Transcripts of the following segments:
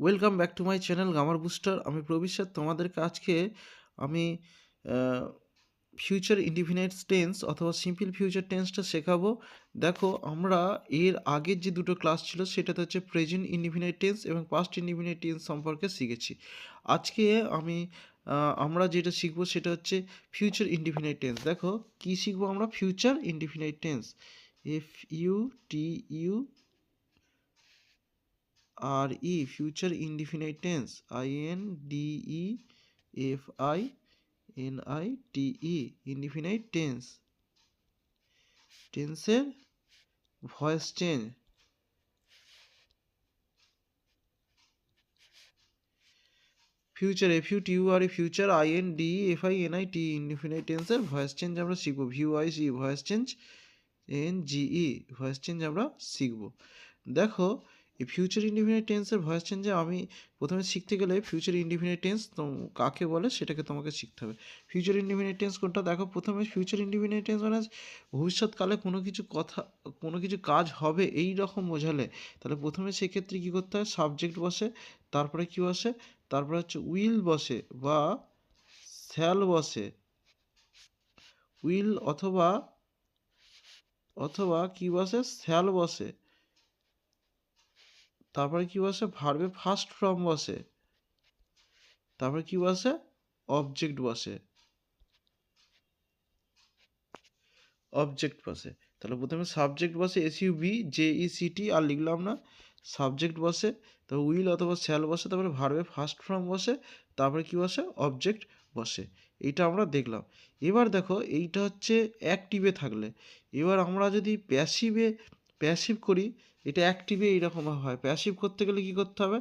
Welcome back to my channel grammar booster. আমি Prabir sir. তোমাদেরকে আজকে আমি ফিউচার ইনডিফিনাইট টেন্স অথবা সিম্পল ফিউচার টেন্সটা শেখাবো। দেখো, আমরা এর আগের যে দুটো ক্লাস ছিল সেটাতে হচ্ছে প্রেজেন্ট ইনডিফিনাইট টেন্স এবং পাস্ট ইনডিফিনাইট টেন্স সম্পর্কে শিখেছি। আজকে আমরা যেটা শিখবো সেটা হচ্ছে ফিউচার ইনডিফিনাইট টেন্স। দেখো কি শিখবো আমরা, ফিউচার ইনডিফিনাইট টেন্স, FUTU আর ই, future indefinite tense, INDEFINITE, indefinite tense, টেন্সের voice change. Future FUTURE, future INDEFINITE, indefinite টেন্সের ভয়েস চেঞ্জ আমরা শিখবো। VOICE, voice change, NGE, voice change আমরা শিখবো। দেখো, এই ফিউচার ইনডিফিনাইট টেন্সের ভয়েস চেঞ্জে আমি প্রথমে শিখতে গেলে ফিউচার ইনডিফিনাইট টেন্স কাকে বলে সেটাকে তোমাকে শিখতে হবে। ফিউচার ইনডিফিনাইট টেন্স কোনটা? দেখো, প্রথমে ফিউচার ইনডিফিনাইট টেন্স মানে ভবিষ্যৎকালে কোনো কিছু কাজ হবে এই রকম বোঝালে, তাহলে প্রথমে সেক্ষেত্রে কী করতে হয়, সাবজেক্ট বসে, তারপরে কী বসে, তারপরে হচ্ছে উইল বসে বা শ্যাল বসে, উইল অথবা অথবা কী বসে, শ্যাল বসে, তারপরে কি বসে, ভার্বে ফার্স্ট ফর্ম বসে, তারপরে কি বসে, অবজেক্ট বসে, অবজেক্ট বসে। তাহলে প্রথমে সাবজেক্ট বসে SUBJECT, আর লিখলাম না, সাবজেক্ট বসে, তারপর উইল অথবা শ্যাল বসে, তারপরে ভার্বে ফার্স্ট ফর্ম বসে, তারপরে কি বসে, অবজেক্ট বসে। এইটা আমরা দেখলাম। এবার দেখো, এইটা হচ্ছে অ্যাক্টিভে থাকলে। এবার আমরা যদি প্যাসিভ করি, এটা অ্যাক্টিভে এইরকম হয়। প্যাসিভ করতে গেলে কি করতে হবে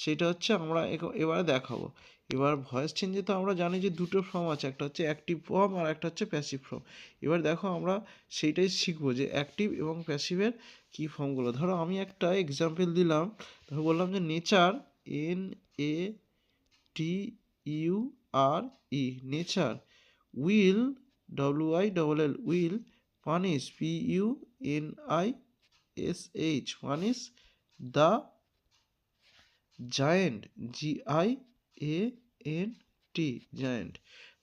সেটা হচ্ছে আমরা এবারে দেখাবো। এবার ভয়েস চেঞ্জে তো আমরা জানি যে দুটো ফর্ম আছে, একটা হচ্ছে অ্যাক্টিভ ফর্ম আর একটা হচ্ছে প্যাসিভ ফর্ম। এবার দেখো, আমরা সেইটাই শিখবো যে অ্যাক্টিভ এবং প্যাসিভের কী ফর্মগুলো। ধরো আমি একটা এক্সাম্পল দিলাম, ধরো বললাম যে nature, NATURE, nature, will, WILL, will, punish, PUNISH, punish, the giant, GIANT, giant.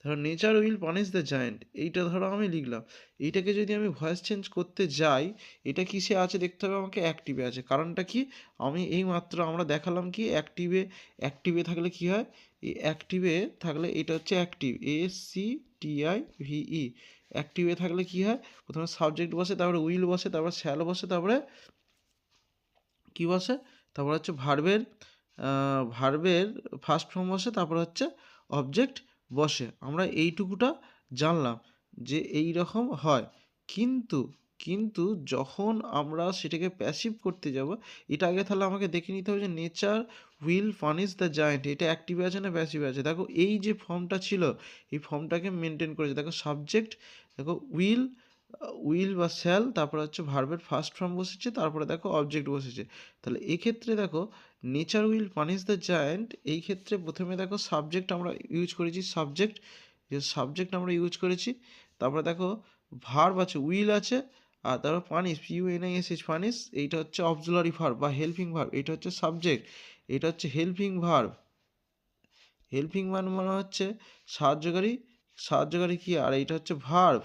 ধরো nature will punish the giant, এইটা ধরো আমি লিখলাম। এইটাকে যদি আমি ভয়েস চেঞ্জ করতে যাই, এটা কিসে আছে দেখতে হবে আমাকে, অ্যাক্টিভে আছে। কারণটা কি, আমি এই মাত্র আমরা দেখালাম কি অ্যাক্টিভে থাকলে কি হয়, এই অ্যাক্টিভে থাকলে এটা হচ্ছে অ্যাক্টিভ, ACTIVE, অ্যাক্টিভে থাকলে কি হয়, প্রথমে সাবজেক্ট বসে, তারপরে উইল বসে, তারপরে শ্যাল বসে, তারপরে কি বসে, তারপর হচ্ছে ভার্বের ফার্স্ট ফর্ম বসে, তারপর হচ্ছে অবজেক্ট বসে। আমরা এইটুকুটা জানলাম যে এই রকম হয়। কিন্তু কিন্তু যখন আমরা সেটাকে প্যাসিভ করতে যাব, এটা আগে তাহলে আমাকে দেখে নিতে হবে যে nature will punish the giant, এটা অ্যাক্টিভে আছে না প্যাসিভে আছে। দেখো, এই যে ফর্মটা ছিল এই ফর্মটাকে মেনটেন করেছে। দেখো সাবজেক্ট, দেখো উইল বা শ্যাল, তারপরে হচ্ছে ভার্বের ফার্স্ট ফর্ম বসেছে, তারপরে দেখো অবজেক্ট বসেছে। তাহলে এক্ষেত্রে দেখো, nature will punish the giant, এই ক্ষেত্রে প্রথমে দেখো সাবজেক্ট আমরা ইউজ করেছি, সাবজেক্ট আমরা ইউজ করেছি। তারপরে দেখো ভার্ব আছে, উইল আছে, আর তারপর পানিশ, PUNISH, পানিশ, এইটা হচ্ছে অক্সিলারি ভার্ব বা হেল্পিং ভার্ব, এটা হচ্ছে সাবজেক্ট, এটা হচ্ছে হেল্পিং ভার্ব। হেল্পিং মানে হচ্ছে সাহায্যকারী কি, আর এইটা হচ্ছে ভার্ব,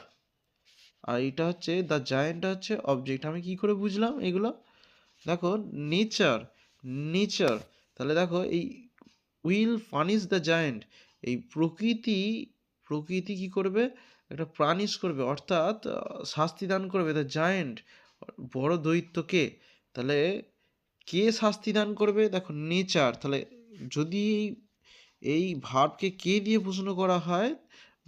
আর এটা হচ্ছে দ্য জায়েন্ট হচ্ছে অবজেক্ট। আমি কি করে বুঝলাম এগুলো? দেখো, নেচার, তাহলে দেখো এই উইল পানিশ দ্য জায়েন্ট, এই প্রকৃতি কি করবে, একটা পানিশ করবে, অর্থাৎ শাস্তি দান করবে দ্য জায়েন্ট, বড় দৈত্যকে। তাহলে কে শাস্তি দান করবে, দেখো নেচার। তাহলে যদি এই ভার্বকে কে দিয়ে প্রশ্ন করা হয়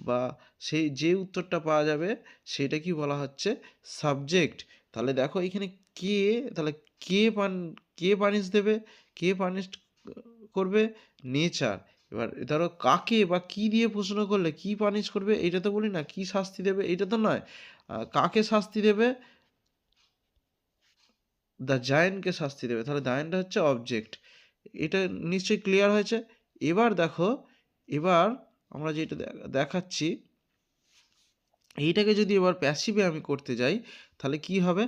বা সেই যে উত্তরটা পাওয়া যাবে সেটা কি বলা হচ্ছে, সাবজেক্ট। তাহলে দেখো এখানে কে, তাহলে কে কে পানিশ দেবে, কে পানিশ করবে, নেচার। এবার ধরো কাকে বা কি দিয়ে প্রশ্ন করলে কি পানিশ করবে, এটা তো বলি না, কি শাস্তি দেবে এটা তো নয়, কাকে শাস্তি দেবে, দ্য জায়েন্টকে শাস্তি দেবে। তাহলে জায়েন্টটা হচ্ছে অবজেক্ট। এটা নিশ্চয়ই ক্লিয়ার হয়েছে। এবার দেখো, এবার আমরা যেটা দেখাচ্ছি, এইটাকে যদি এবার প্যাসিভে আমি করতে যাই, তাহলে কি হবে,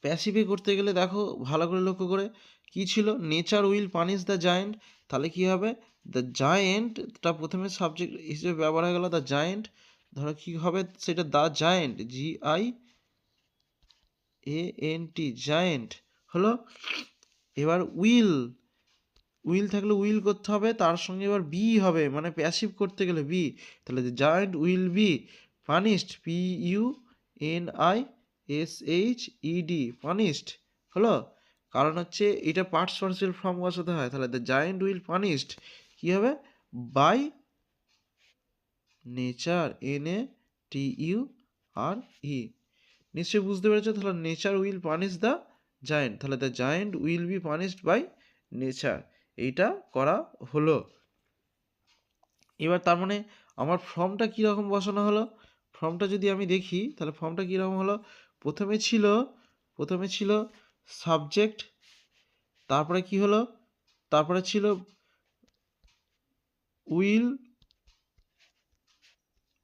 প্যাসিভে করতে গেলে দেখো ভালো করে লক্ষ্য করে কি ছিল, nature will punish the giant, তাহলে কি হবে, দ্য জায়েন্টটা প্রথমে সাবজেক্ট হিসেবে ব্যবহার হয়ে গেল, দ্য জায়েন্ট, ধরো কি হবে সেটা, দ্য জায়েন্ট, GIANT, জায়েন্ট হলো। এবার উইল, উইল থাকলে উইল করতে হবে, তার সঙ্গে এবার বি হবে, মানে প্যাসিভ করতে গেলে বি, তাহলে the giant will be punished, PUNISHED, punished হলো। কারণ হচ্ছে এটা পার্টস পার্সিয়াল ফর্ম বসাতে হয়, তাহলে দ্য জায়েন্ট উইল পানিশড কী হবে, বাই নেচার, NATURE, নিশ্চয়ই বুঝতে পেরেছো। তাহলে nature will punish the giant, তাহলে the giant will be punished by nature, এইটা করা হলো। এবার তার মানে আমার ফর্মটা কীরকম বসানো হলো, ফর্মটা যদি আমি দেখি তাহলে ফর্মটা কীরকম হলো, প্রথমে ছিল সাবজেক্ট, তারপরে কি হলো, তারপরে ছিল উইল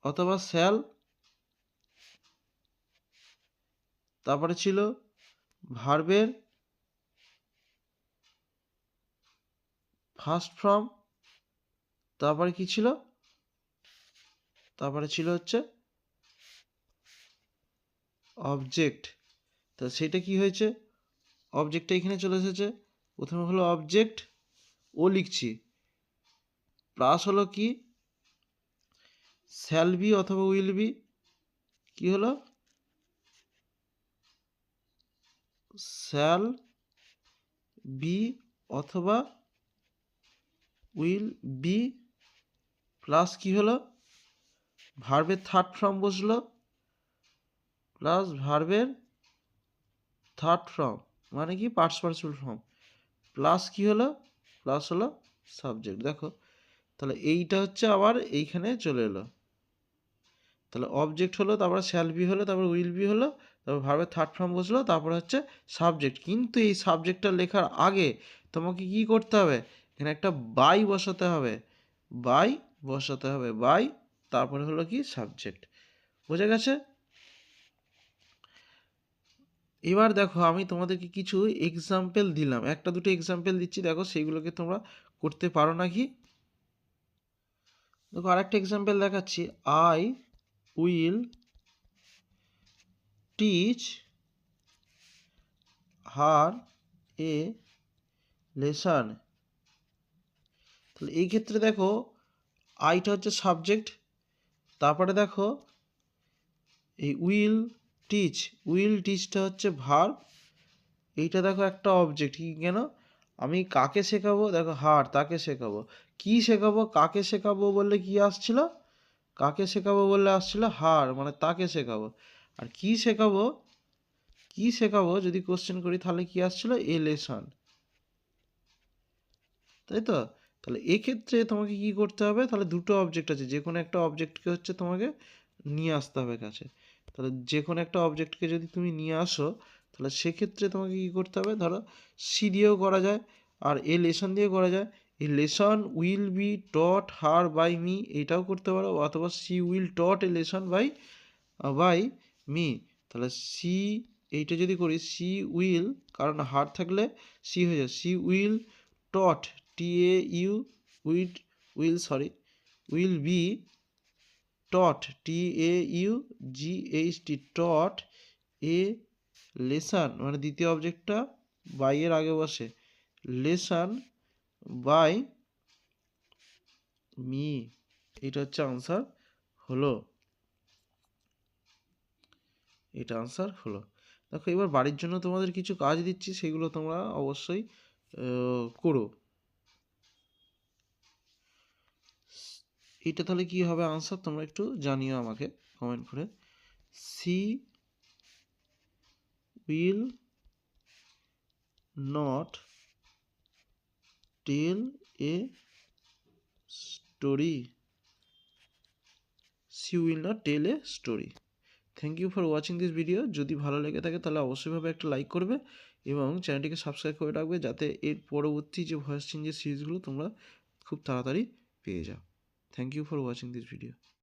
অথবা শ্যাল, তারপরে ছিল ভার্বের ফার্স্ট ফর্ম, তারপরে কি ছিল, তারপরে ছিল হচ্ছে অবজেক্ট। তো সেটা কি হয়েছে, অবজেক্টটা এখানে চলে এসেছে, প্রথমে হলো অবজেক্ট, ও লিখছি, প্লাস হলো কি শ্যাল বি অথবা উইল বি, কি হলো শ্যাল বি অথবা উইল বি, প্লাস কি হলো ভার্বের থার্ড ফর্ম বসলো, প্লাস ভার্বের থার্ড ফর্ম মানে কি পার্টস পার্সিয়াল ফর্ম, প্লাস কি হলো, প্লাস হলো সাবজেক্ট। দেখো তাহলে এইটা হচ্ছে আবার এইখানে চলে এলো, তাহলে অবজেক্ট হলো, তারপরে শ্যাল বি হলো, তারপর উইল বি হলো, তারপর ভার্বের থার্ড ফর্ম বসলো, তারপর হচ্ছে সাবজেক্ট। কিন্তু এই সাবজেক্টটা লেখার আগে তোমাকে কি করতে হবে, এখানে একটা বাই বসাতে হবে, বাই বসাতে হবে, বাই, তারপরে হলো কি সাবজেক্ট। বোঝা গেছে? এবার দেখো আমি তোমাদেরকে কিছু এক্সাম্পল দিলাম, একটা দুটো এক্সাম্পল দিচ্ছি, দেখো সেইগুলোকে তোমরা করতে পারো নাকি। দেখো আরেকটা এক্সাম্পল দেখাচ্ছি, I will teach her a lesson. তাহলে এই ক্ষেত্রে দেখো আইটা হচ্ছে সাবজেক্ট, তারপরে দেখো এই উইল টিচটা হচ্ছে ভার্ব, এইটা দেখো একটা অবজেক্ট, কি কেন, আমি কাকে শেখাবো, দেখো হার, তাকে শেখাবো, কি শেখাবো, কাকে শেখাবো বললে কি আসছিল, কাকে শেখাবো বললে আসছিল হার, মানে তাকে শেখাবো। আর কি শেখাবো যদি কোশ্চেন করি তাহলে কি আসছিল, এ লেসন, তাই তো। তাহলে এক্ষেত্রে তোমাকে কি করতে হবে, তাহলে দুটো অবজেক্ট আছে, যে কোনো একটা অবজেক্টকে হচ্ছে তোমাকে নিয়ে আসতে হবে কাছে। তাহলে যে কোনো একটা অবজেক্টকে যদি তুমি নিয়ে আসো, তাহলে সেক্ষেত্রে তোমাকে কি করতে হবে, ধরো সি দিয়েও করা যায়, আর এ লেসন দিয়েও করা যায়। এই lesson will be taught her by me, এইটাও করতে পারো, অথবা she will taught a lesson by me. তাহলে সি, এইটা যদি করি সি উইল, কারণ হার থাকলে সি হয়ে যায়, she will taught, TAU, will be taught, TAUGHT, taught a lesson, মানে দ্বিতীয় অবজেক্টটা বাই এর আগে বসে, লেসন বাই মি। এটা হচ্ছে আনসার হলো, এটা আনসার হলো। দেখো এবার বাড়ির জন্য তোমাদের কিছু কাজ দিচ্ছি, সেগুলো তোমরা অবশ্যই করো। এটা তাহলে কি হবে আনসার, তোমরা একটু জানিও আমাকে কমেন্ট করে। She will not tell a story, she will not tell a story. Thank you for watching this video. যদি ভালো লেগে থাকে তাহলে অবশ্যইভাবে একটা লাইক করবে এবং চ্যানেলটিকে সাবস্ক্রাইব করে রাখবে, যাতে এর পরবর্তী যে ভয়েস চেঞ্জের সিরিজগুলো তোমরা খুব তাড়াতাড়ি পেয়ে যাও। Thank you for watching this video.